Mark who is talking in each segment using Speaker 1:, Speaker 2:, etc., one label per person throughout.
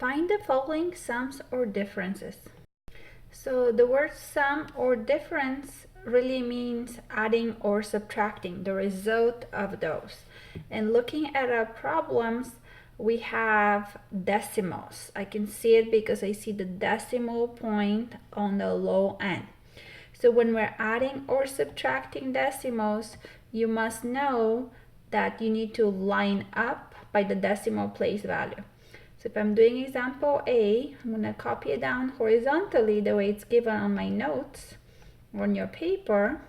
Speaker 1: Find the following sums or differences. So the word sum or difference really means adding or subtracting, the result of those. And looking at our problems, we have decimals. I can see it because I see the decimal point on the low end. So when we're adding or subtracting decimals, you must know that you need to line up by the decimal place value. So if I'm doing example A, I'm going to copy it down horizontally the way it's given on my notes on your paper.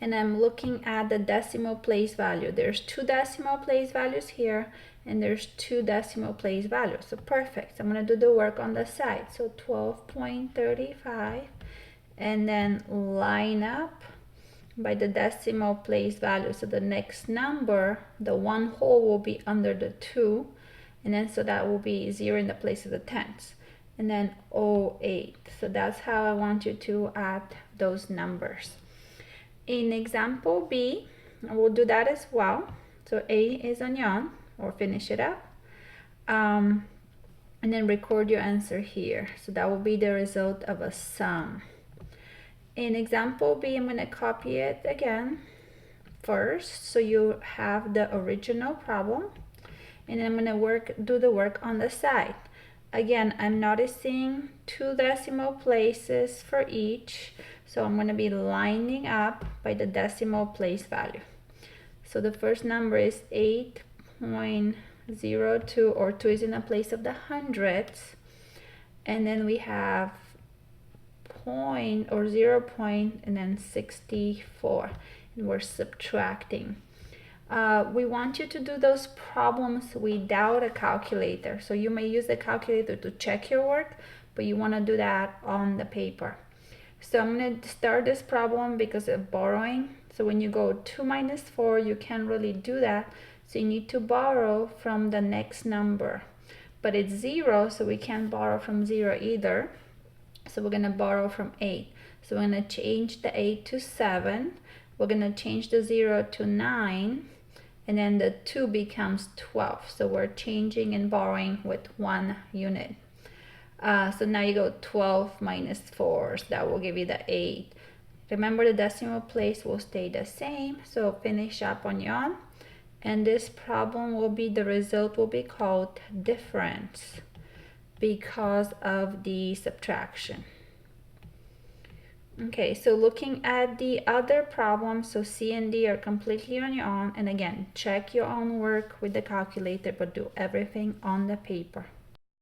Speaker 1: And I'm looking at the decimal place value. There's 2 decimal place values here, and there's 2 decimal place values. So perfect. So I'm going to do the work on the side. So 12.35, and then line up by the decimal place value. So the next number, the 1 whole, will be under the 2. And then so that will be 0 in the place of the tens. And then 08. So that's how I want you to add those numbers. In example B, I will do that as well. So A is on your own, or finish it up. And then record your answer here. So that will be the result of a sum. In example B, I'm going to copy it again first, so you have the original problem. And I'm going to do the work on the side. Again, I'm noticing 2 decimal places for each, so I'm going to be lining up by the decimal place value. So the first number is 8.02, or 2 is in the place of the hundreds, and then we have point or 0 point, and then 64, and we're subtracting. We want you to do those problems without a calculator. So you may use the calculator to check your work, but you want to do that on the paper. So I'm going to start this problem because of borrowing. So when you go 2 minus 4, you can't really do that. So you need to borrow from the next number. But it's 0, so we can't borrow from 0 either. So we're going to borrow from 8. So we're going to change the 8 to 7. We're going to change the 0 to 9. And then the 2 becomes 12. So we're changing and borrowing with 1 unit. So now you go 12 minus 4. So that will give you the 8. Remember, the decimal place will stay the same. So finish up on your own. And this problem will be, the result will be called difference because of the subtraction. Okay, so looking at the other problems, so C and D are completely on your own. And again, check your own work with the calculator, but do everything on the paper.